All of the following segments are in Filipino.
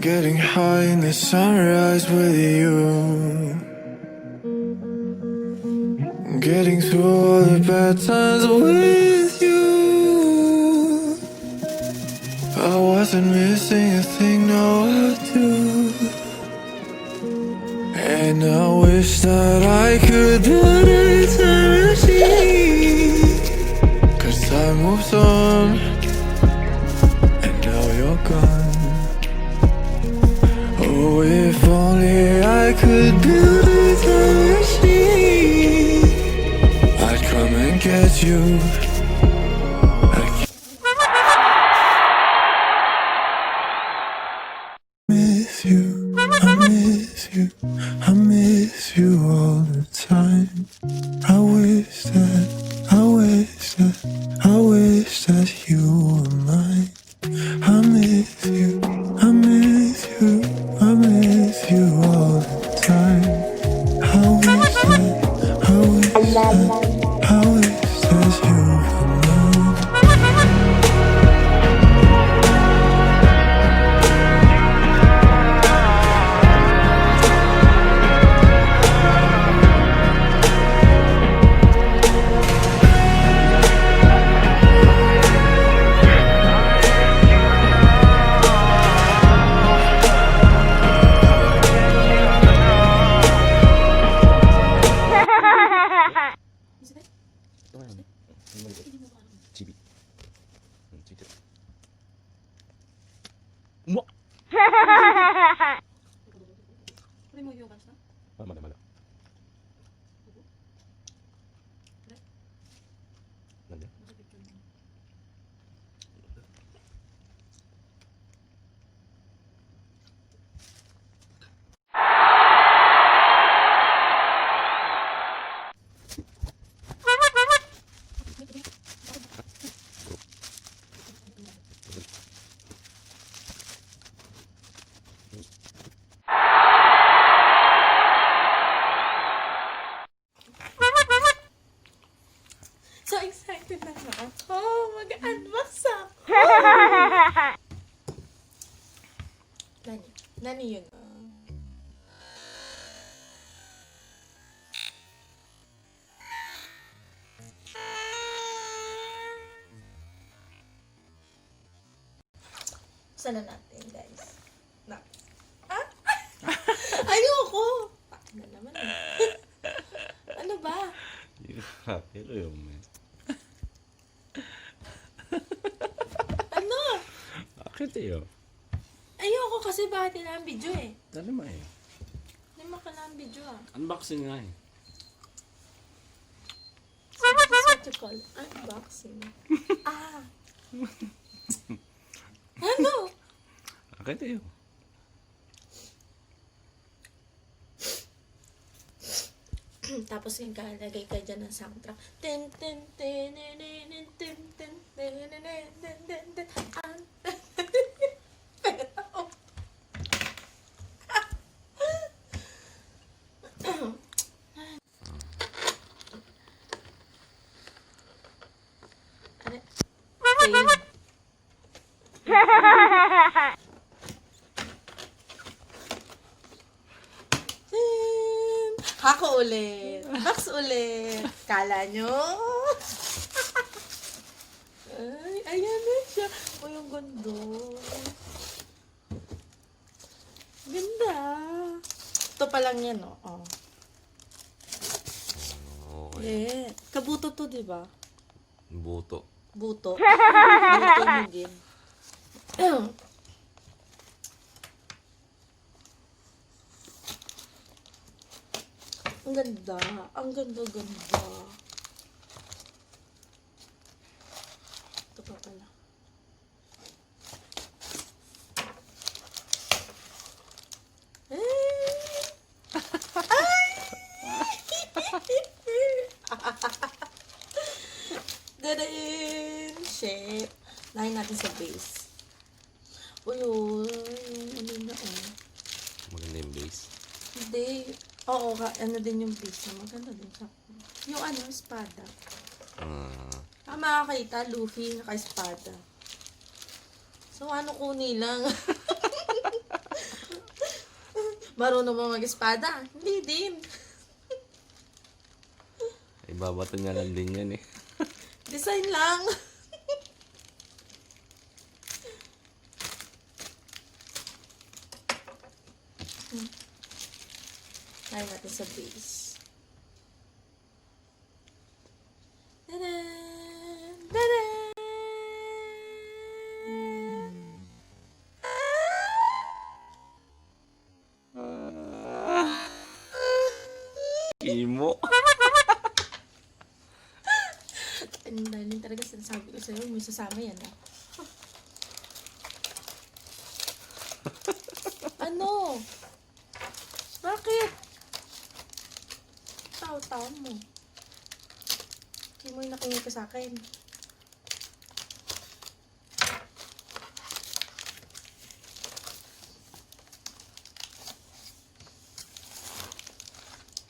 Getting high in the sunrise with you. Getting through all the bad times with you. I wasn't missing a thing, now I do. And I wish that I could put a time machine. Cause time moves on, and now you're gone. Oh, if only I could build a time machine, I'd come and get you. Miss you, I miss you, I miss you all the time. I wish that you were mine. I miss you, I miss you, I miss you all the time. I wish that you were mine. So excited na ako. Mag-unbox ako. Nani yun? Sana natin, guys. Ayoko! Ano naman eh. Ano ba? Pero yun, man. Ano? Bakit yun? Ayoko kasi bakit na ang video eh. Dali mo eh. Lima ka na ang video ah. Unboxing nga eh. So this is what you call unboxing. Ano? Bakit yun? Tapos yung kalagay ka dyan ng soundtrack. Tin tin tin tin tin tin tin tin tin tin tin. Hako ulit. Box ulit. Kala nyo? Ay, ayan na siya. O, yung ganda. Ganda. Ito pa lang yan, oh. Okay. Yeah. Kabuto to, di ba? Buto. Buto. Buto mugin. Ang ganda. Ang ganda-ganda. Ito pa pala. Dadain! Shape. Lahin natin sa base. Uy, ano na Maganda yung base. Hindi. Oo, ano din yung base. Maganda din siya. Yung ano, espada. Makakita, Luffy, naka-espada. So, ano kuni lang. Marunong ba mag-espada? Hindi din. Ibabato niya lang din yan eh. Design lang. Try natin sa base. Tadaan! Tadaan! Imo. Ang dahil talaga sinasabi ko sa'yo, may sasama yan ah. Ano? Bakit? Tao-tao mo. Hindi mo yung nakinig ka sa akin.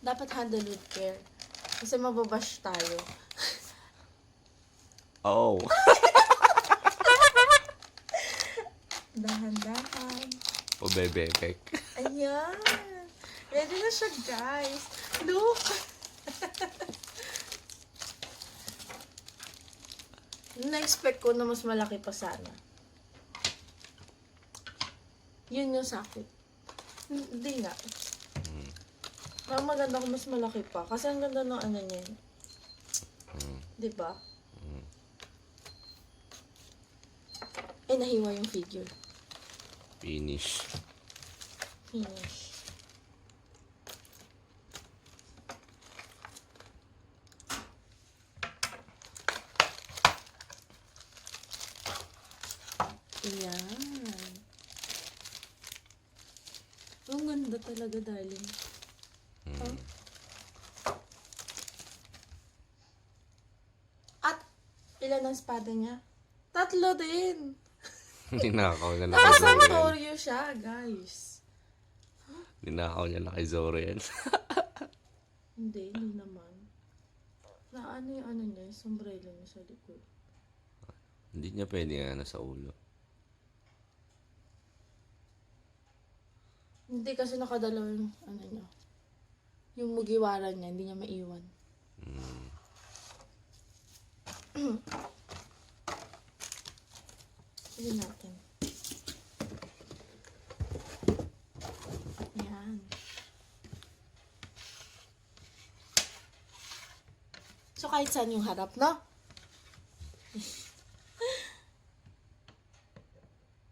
Dapat handle with care. Kasi mababash tayo. Oh. Dahan-dahan. O bebebek. Ayan. Ready na siya, guys. Look. Na-expect ko na mas malaki pa sana. Yun yung sakit. Hindi nga. Parang maganda kung mas malaki pa. Kasi ang ganda ng ano niya. Diba? Eh, nahiwa yung figure. Finish. Finish. Ayan. Ang ganda talaga, darling. Huh? At, ilan ang espada niya? 3 din. Ninakaw niya na kay Zoro yan. Nakasantoryo siya, guys. Ninakaw niya na kay Zoro yan. Hindi naman. Na ano yung ano niya, yung sombrero niya sa likod. Hindi niya pwede nga sa ulo. Hindi kasi nakadalaw yung ano niya. Yung mugiwara niya, hindi niya maiwan. Sige natin. Yan. So kahit saan yung harap, no?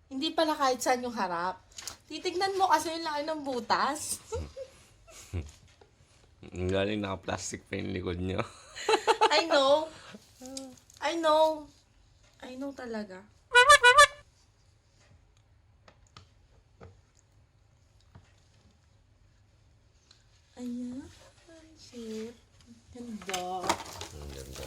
Hindi pala kahit saan yung harap. Titignan mo kasi yung laki ng butas. Ang galing naka-plastic pa yung likod niyo. I know. I know. I know talaga. Ayan. Shit. Ganda. Ang ganda.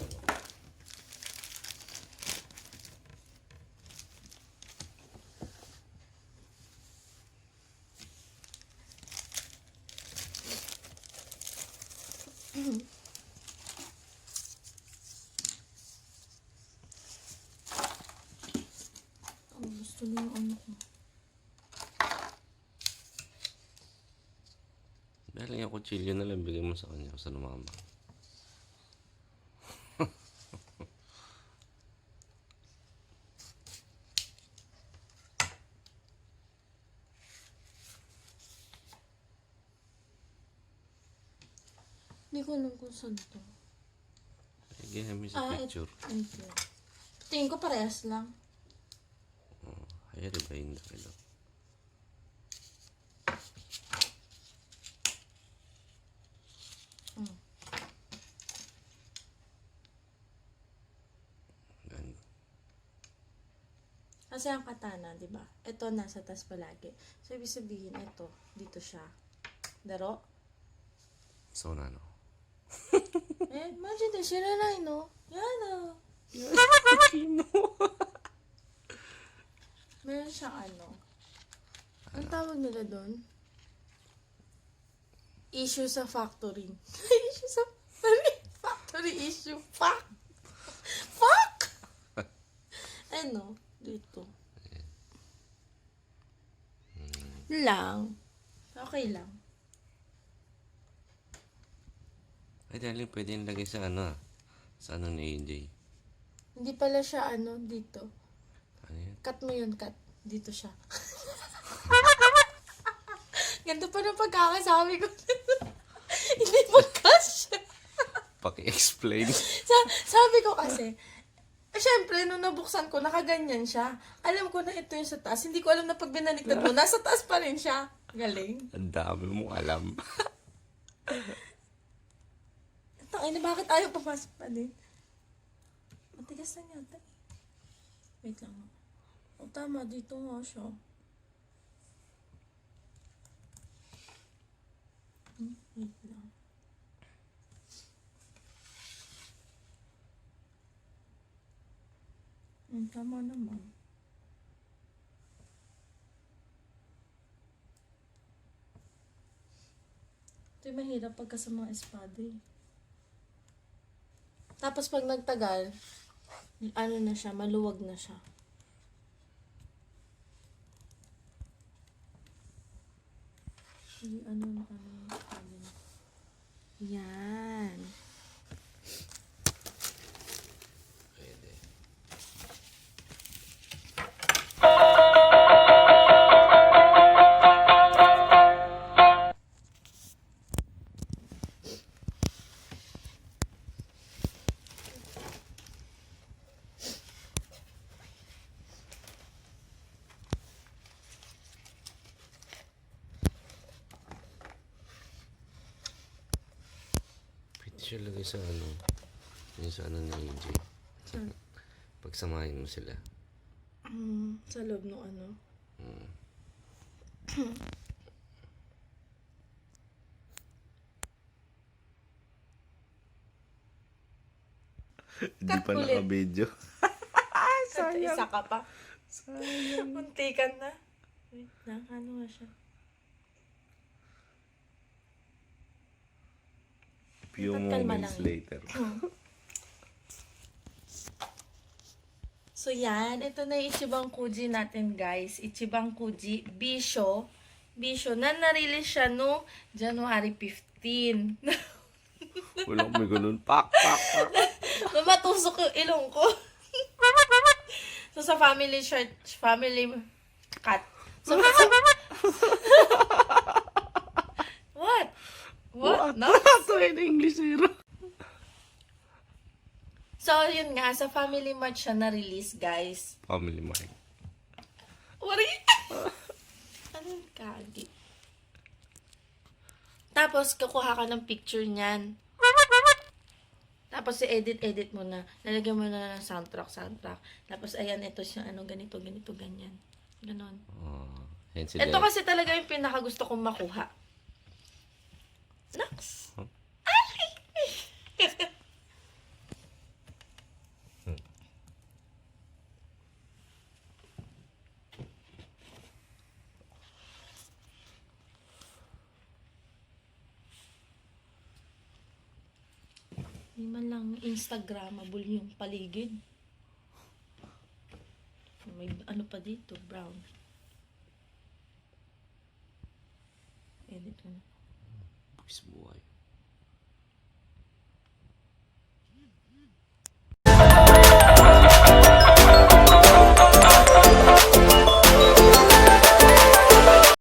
Ang gusto niyo yung ano ko. Dahil yung kutsilyo na lang bigay mo sa kanya sa mama. Hindi ko alam kung saan to. Sige, may sa picture. Ito. Tingin ko parehas lang. Oh, hayari ba yung dakilo? Kasi ang katana, di ba? Ito nasa taas palagi. So, ibig sabihin, ito, dito siya. Daro? So, ano? Imagine din, siraray, no? Yan, oh. Meron siyang ano. Ang tawag nila doon? Issue sa factory. Issue sa factory. Factory issue. Fuck! Fuck! Ano? Dito. Lang. Okay lang. Ay, dali, pwede yung lagay sa ano, sa ano ni AJ. Hindi pala siya dito. Ano yan? Cut mo yun, cut. Dito siya. Ganito pa ng pagkakasabi ko. Hindi mo cash. Paki-explain. Sabi ko kasi, syempre, nung nabuksan ko, nakaganyan siya. Alam ko na ito yung sa taas. Hindi ko alam na pag binaliktad mo, nasa taas pa rin siya. Galing. Ang dami mo alam. Tangina, bakit ayaw pumasok pa din? Matigas na yata. Wait lang. O tama, dito nga siya. Wait lang. Tama naman. Ito yung mahirap pagka sa mga espada eh. Tapos pag nagtagal, ano na siya, maluwag na siya. Ano. Yan. Pwede. Siya lagay sa ano, yung sa ano ni AJ. Saan? Pagsamahin mo sila. Sa loob ng ano. Hindi pa naka-video. Sayang. Isa ka pa. Sayang. Muntikan na. Wait lang, ano nga siya? Few Kalma moments lang. later. So yan, ito na yung ichibankuji natin guys. Ichibankuji Bisho. Bisho na na-release siya no January 15. Wala may ganun. Pak. Namatusok yung ilong ko. So sa family shirt, family cut. So, What? No? Ito in English zero. So, yun nga, sa Family Mart siya na-release, guys. Family Mart. Wari? Anong kagi? Tapos, kukuha ka ng picture niyan. Tapos, i-edit mo na. Lalagyan mo na ng soundtrack. Tapos, ayan, ito siya, ganito, ganyan. Ganon. Ito kasi talaga yung pinakagusto kong makuha. Next. Hindi man lang Instagrammable yung paligid. May ano pa dito, brown. Edit mo na. Buhay.